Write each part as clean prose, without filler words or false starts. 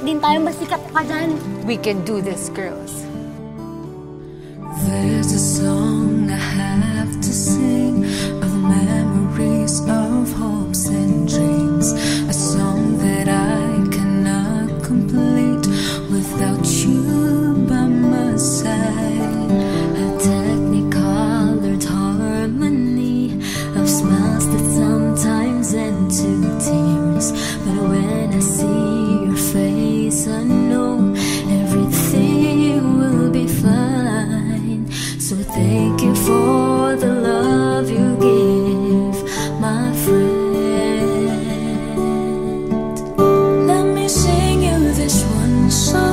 lahat din tayo masikat pa dyan. We can do this, girls. There's a song I have to sing of the memories of hopes and dreams. A song that I cannot complete without you by my side. A technicolored harmony of smiles that sometimes end to tears. But when I see your face, I know everything will be fine. So thank you for the love you give, my friend. Let me sing you this one song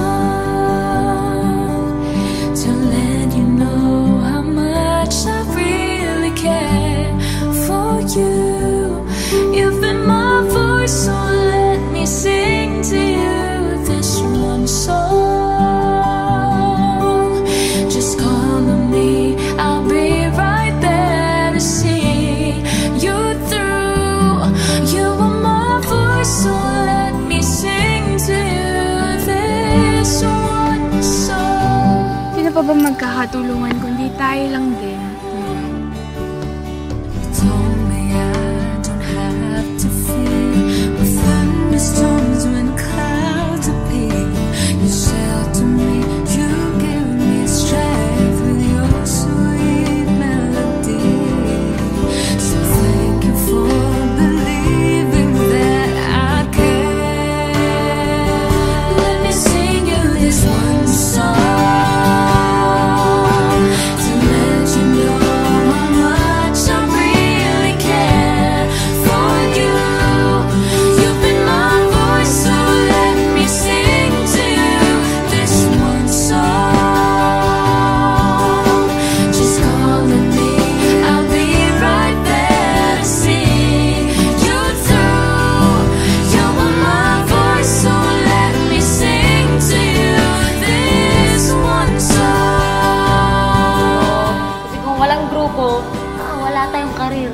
to let you know how much I really care for you. You've been my voice, so let me sing to you this one song. Just call on me, I'll be right there to see you through. You are my voice, so let me sing to you this one song. Sino pa ba magkakatulungan kundi tayo lang din? You told me I don't have to fear with thunderstorms when clouds appear. You shelter me, you give me strength with your sweet melody. So thank you for believing that I care. Let me sing you this one song to let you know how much I really care for you. You've been my voice, so let me sing to you this one song. Just call on me, I'll be right there to see you through. You are my voice, so let me sing to you this one song. Kasi kung walang grupo, wala tayong karir.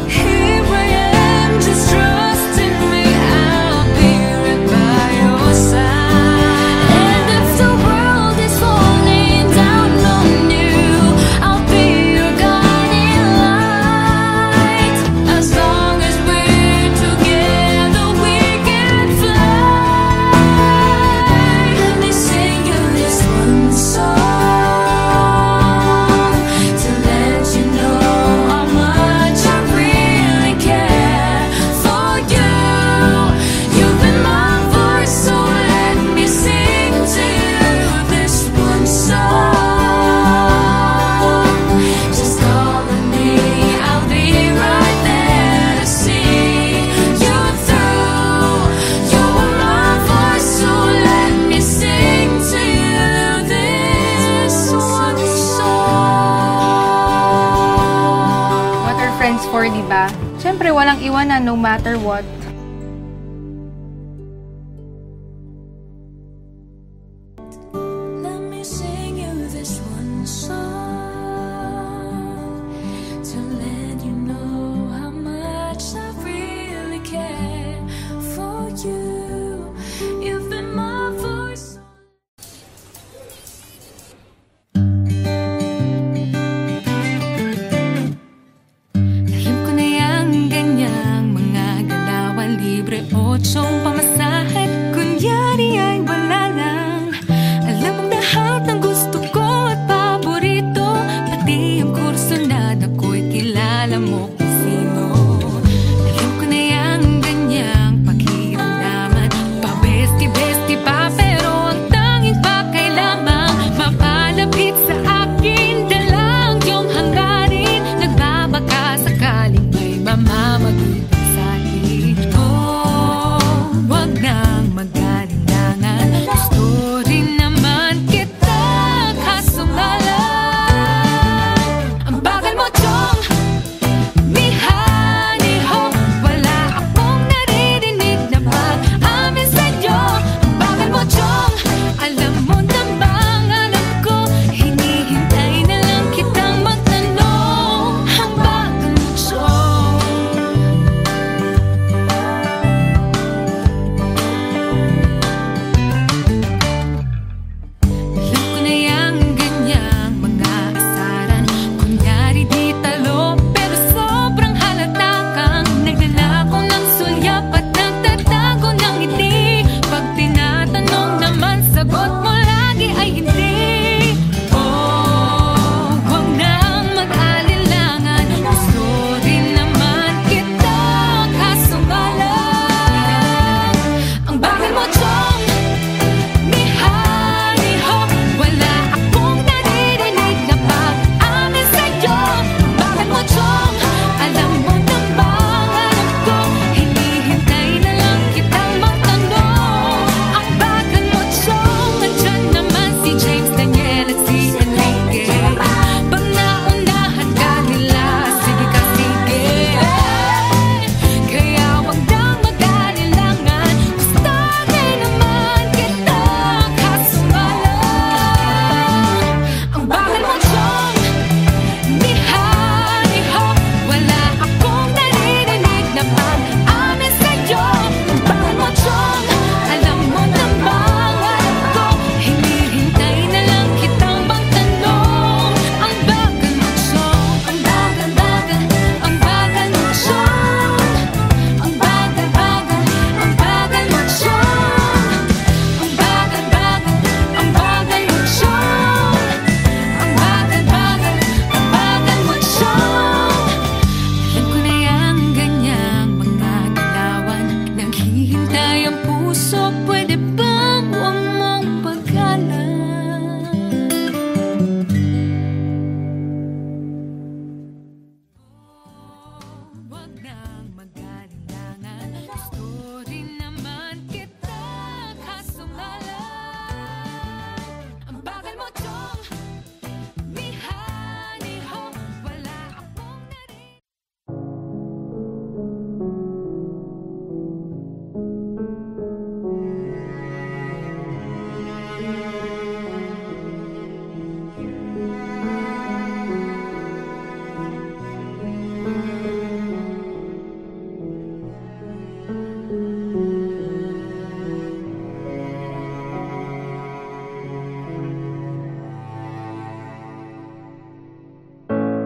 Here I am, just trusting me, I'll be right by your side. And if the world is falling down on you, I'll be your guiding light. As long as we're together, we can fly. Let me sing you this one song to let you know how much I really care for you. You've been my voice, so let me sing to you this one song. Just call on me, I'll be right there to see you through. You are my voice, so let me sing to you this one song. What are friends for, di ba? Siyempre, walang iwanan no matter what. Let me sing you this one song to let you know how much I really care for you. You've been my voice. Alam ko na yang ganyang mga galawan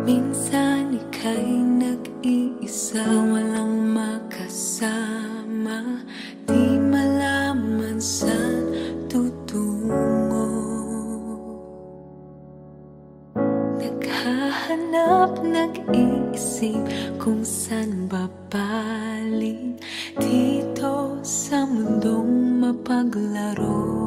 Minsan ika'y nag-iisa, walang makasama, di malaman saan tutungo. Naghahanap, nag-iisip kung saan babaling dito sa mundong mapaglaro.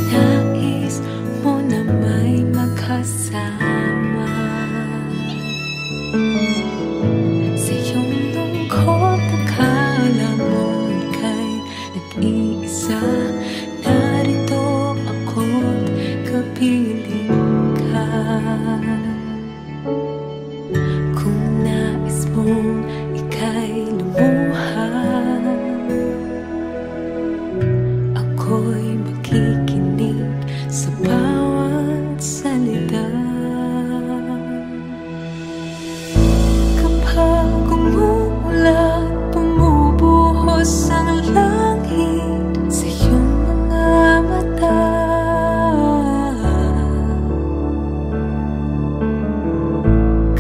Nais mo na may makasama sa iyong lungkot. Akala mo ika'y nag-iisa, narito ako't kapiling ka. Kung nais mong ika'y lumuha, ako'y makikinig sa bawat salita. Kapag umuulan, bumubuhos ang langit sa iyong mga mata,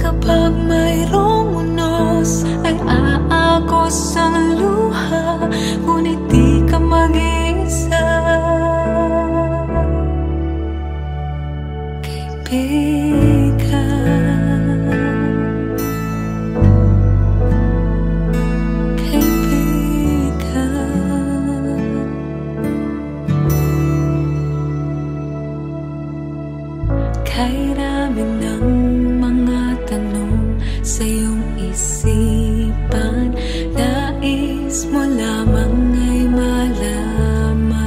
kapag mayroong unos ay aagos ang luha, ngunit di ka mag-isa. Kay rami ng mga tanong sa iyong isipan, nais mo lamang ay malaman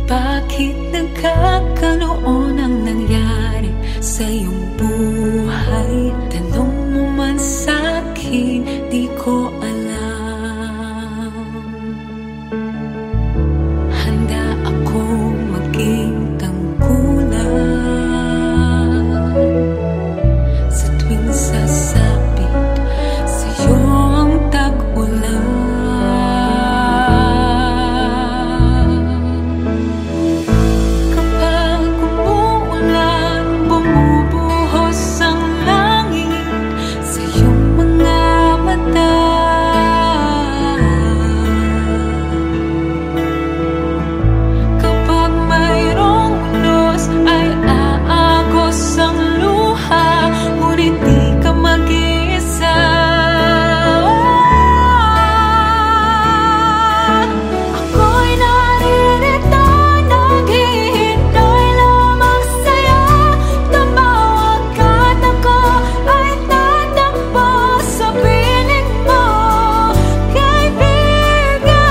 bakit nagkaganoon ang nangyari sa iyong buhay. Tanong mo man sa'kin, di ko alam. Handa akong maging tangkulan sa tuwing sasapit sa'yo ang tag-ulan. Kapag umuulan, bumubuhos ang langit sa iyong mga mata, kapag mayroong unos ay aagos ang luha, ngunit di ka mag-isa. Ako'y naririto, naghihintay lamang sa'yo. Tumawag ka't ako ay tatakbo sa piling mo, kaibigan.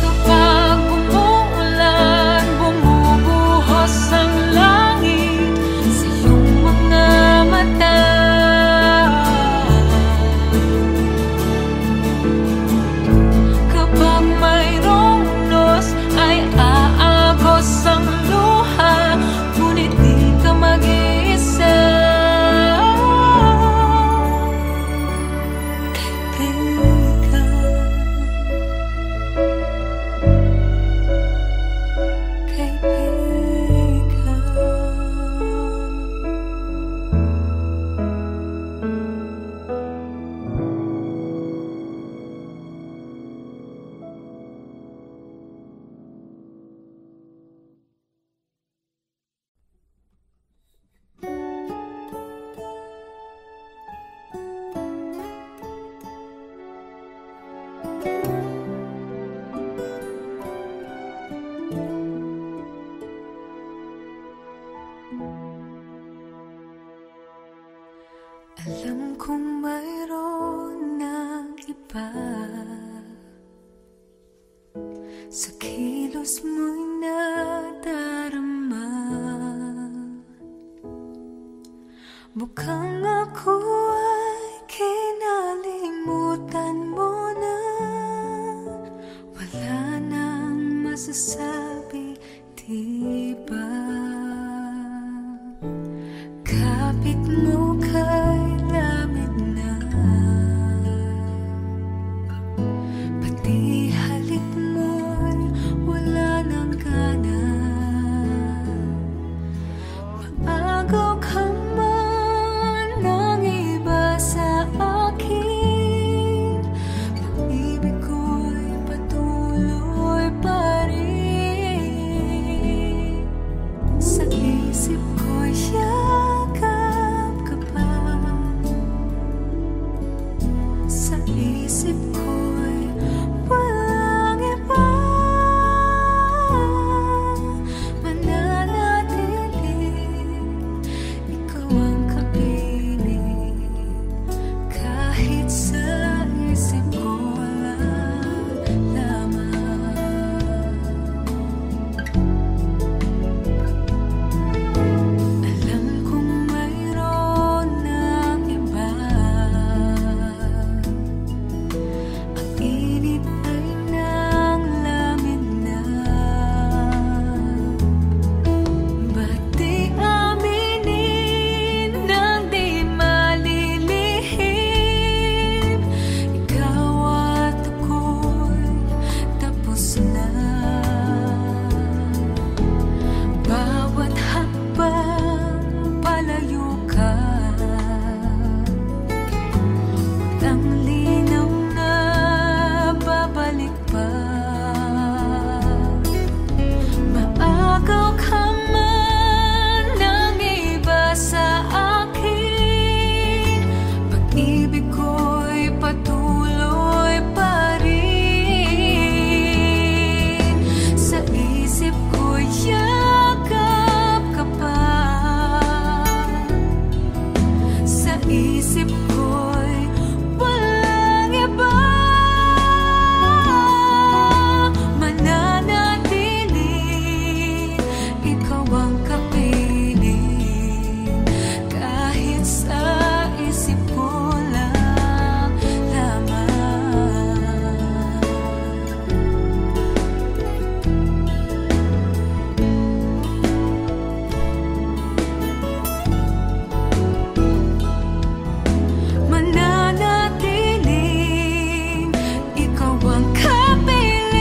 Kapag umuulan, bumubuhos ang langit sa iyong mga mata, kapag mayroong unos ay aagos ang luha, ngunit di ka mag-isa. Alam kong mayroon ng iba sa kilos mo'y nadarama, Mukhang ako ay kinalimutan mo na. Wala nang masasabi, di ba? Kapit mo kay lamig na, pati halik mo'y wala nang gana. Maagaw ka man ng iba sa akin, pag-ibig ko'y patuloy pa rin. Sa isip ko'y yakap ka pa, sa isip ko'y walang iba. Mananatili, ikaw ang kapiling, kahit sa isip ko walang laman. Alam kong mayroon ng iba, ang init ay nanglamig na. Ba't di aminin nang di malilihim? Ikaw at ako'y tapos na. Bawat hakbang palayo ka, walang linaw na babalik pa. Maagaw ka man ng iba sa akin, pag-ibig ko'y patuloy pa rin. Sa isip ko'y yakap ka pa, sa isip ko'y walang iba. Mananatili, ikaw ang kapiling, kahit sa isip ko lang lamang. Mananatiling, ikaw ang kapiling,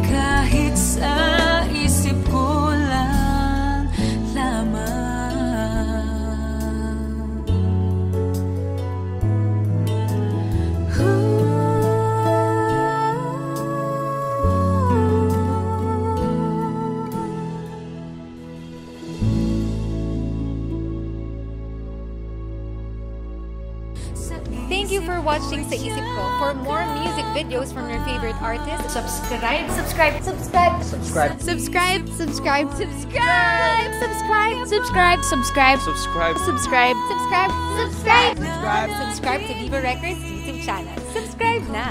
kahit sa isip ko lang lamang. Thank you for watching Sa Isip Ko. For more music videos from your favorite artists, Subscribe! subscribe, subscribe, subscribe, subscribe, subscribe, subscribe, subscribe, subscribe, subscribe, Subscribe. subscribe, subscribe, subscribe, subscribe, subscribe to Viva Records YouTube channel. Subscribe na!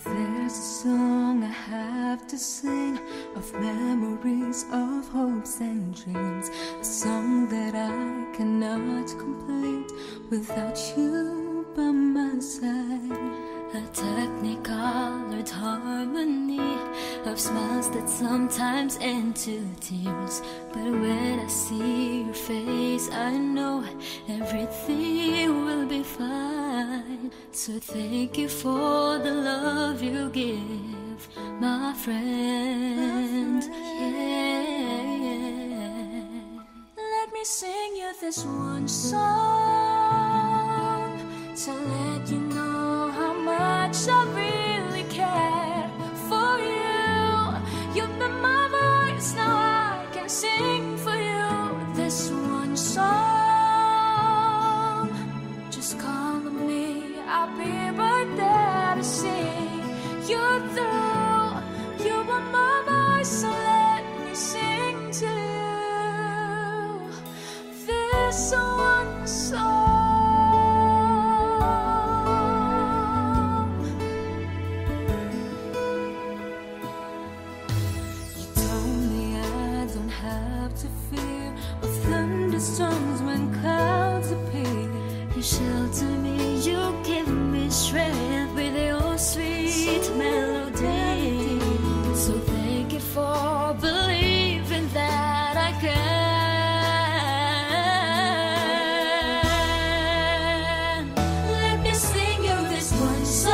There's a song I have to sing of memories of hopes and dreams, a song that I cannot complete without you by my side. A technicolored harmony of smiles that sometimes end to tears, but when I see your face I know everything will be fine. So thank you for the love you give, my friend. Yeah. Let me sing you this one song to let you know how much I really care for you. You've been my voice, now I can sing for you this one song. you through. You are my voice, so let me sing to you this one song. You told me I don't have to fear of thunderstorms when clouds appear. You shelter me, you give me strength with your sweet melody. So thank you for believing that I can. Let me sing you this one song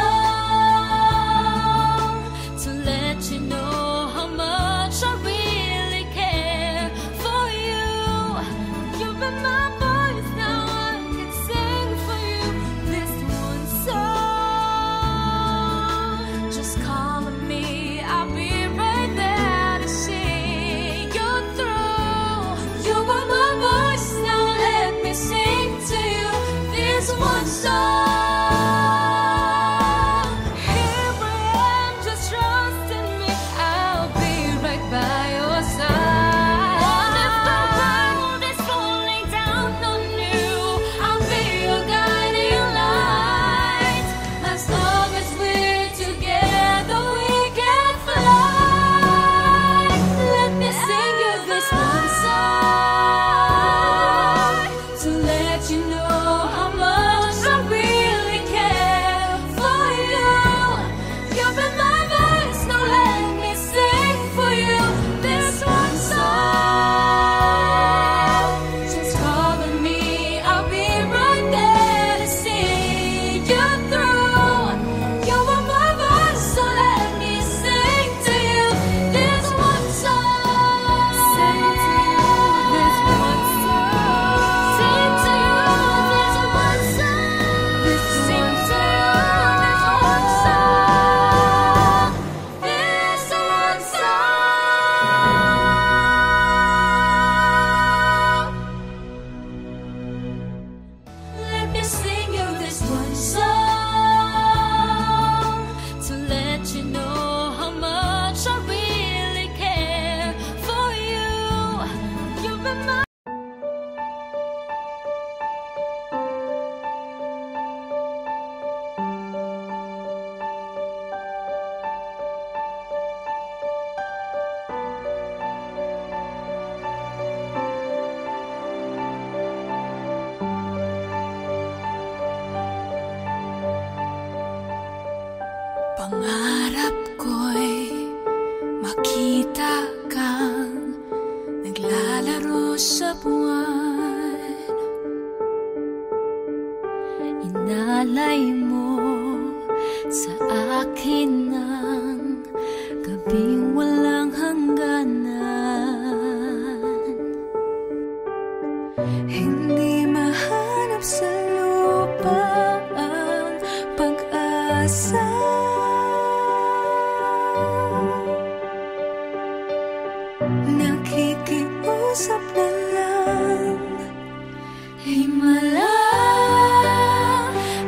to let you know how much I really care for you. You've been my voice, now I can sing for you this one song. Just call on me, I'll be right there to see you through. You are my voice, now let me sing to you this one song. Here I am, just trust in me, I'll be right by your side. If the world is falling down on you, I'll be your guiding light. As long as we're together, we can fly. Let me sing you this one song to let you know how much I really care for you. You've been my voice, now let me sing for you this one song. Just call on me, I'll be right there to see you through. You are my voice, so let me sing to you this one song. Sing to you this one song. Sing to you this one song. Sing to you this one song. This one song. Let me sing you this one song to let you know how much I really care for you. You've been my pangarap ko'y makita kang naglalaro sa buwan. Inalay mo sa akin ng gabing walang hangganan. Hindi mahanap sa lupa ang pag-asa. Nakikiusap na lang, himala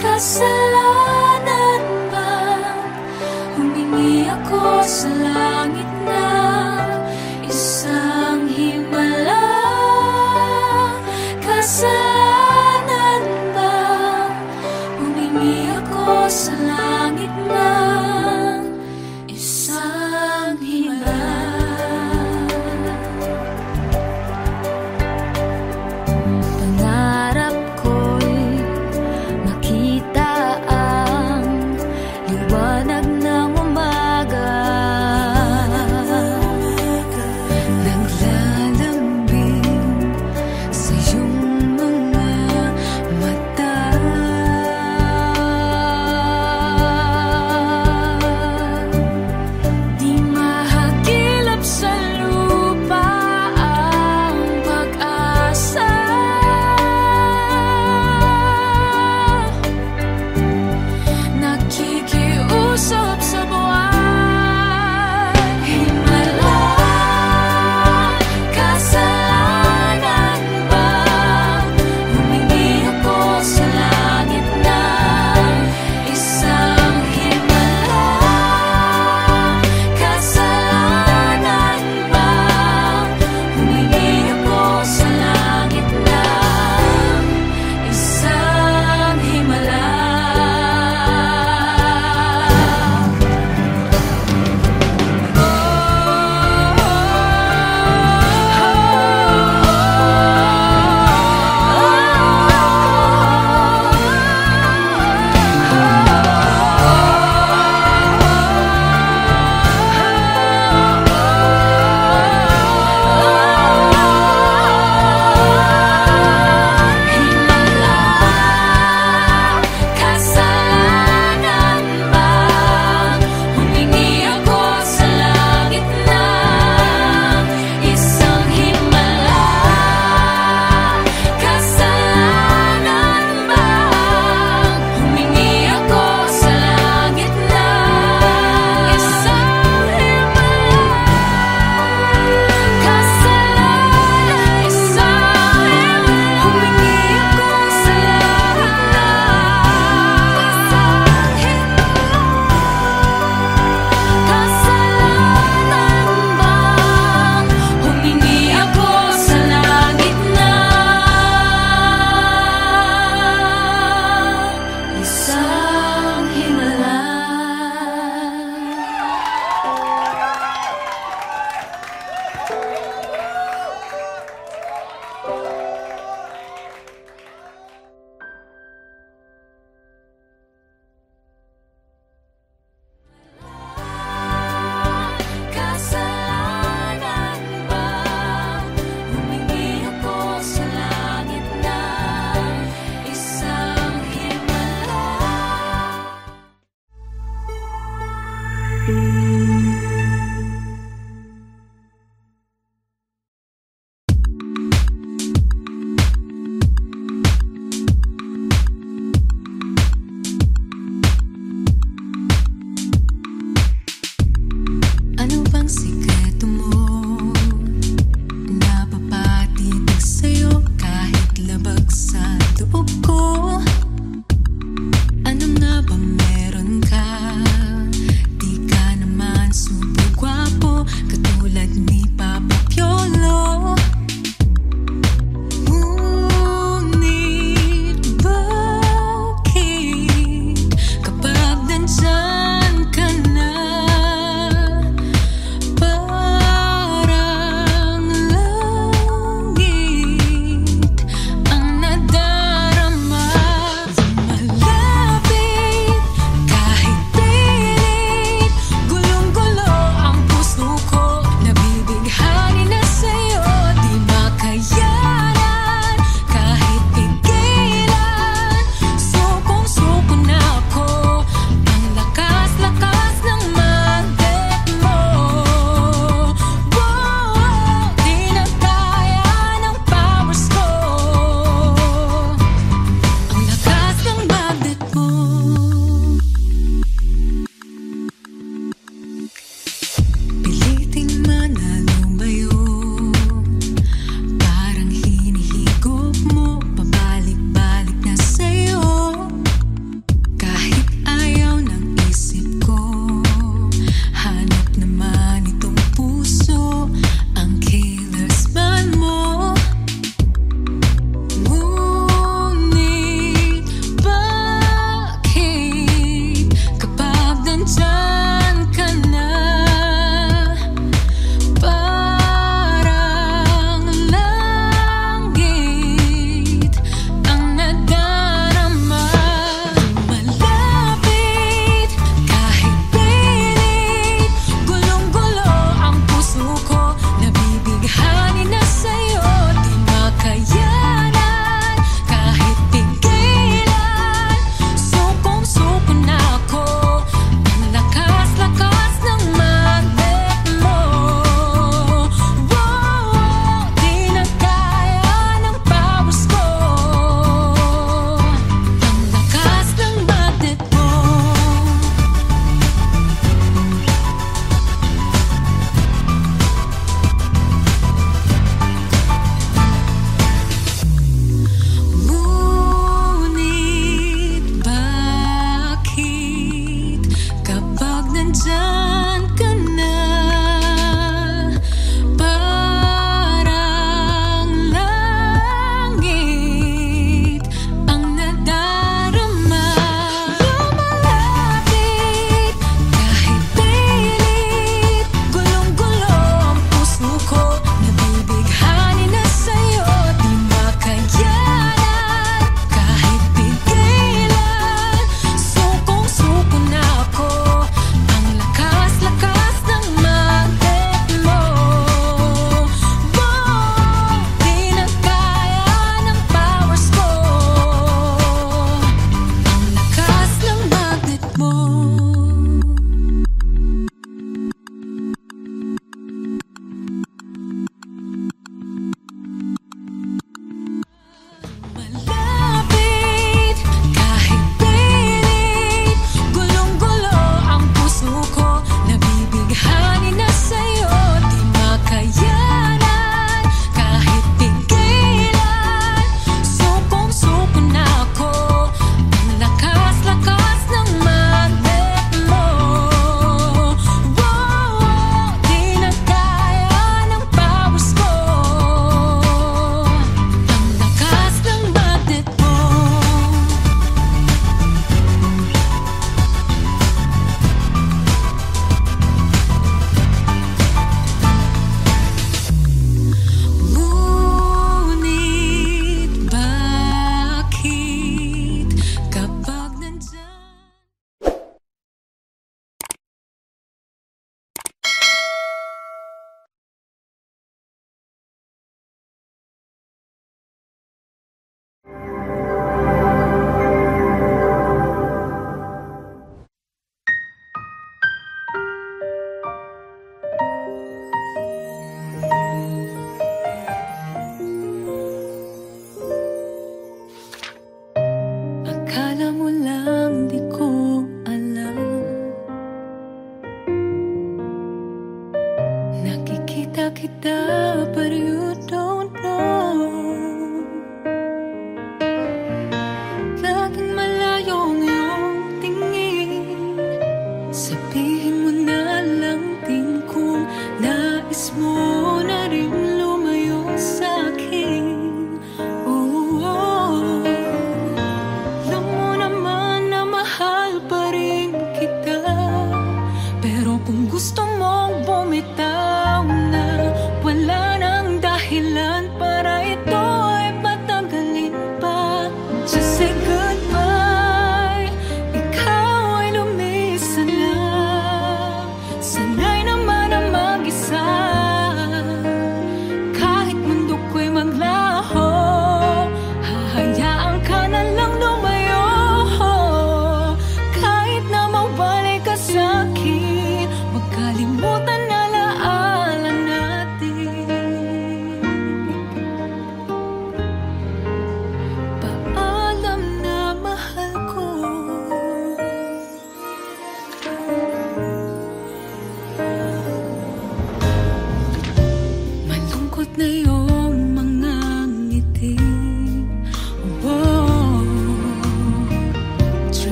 ka sa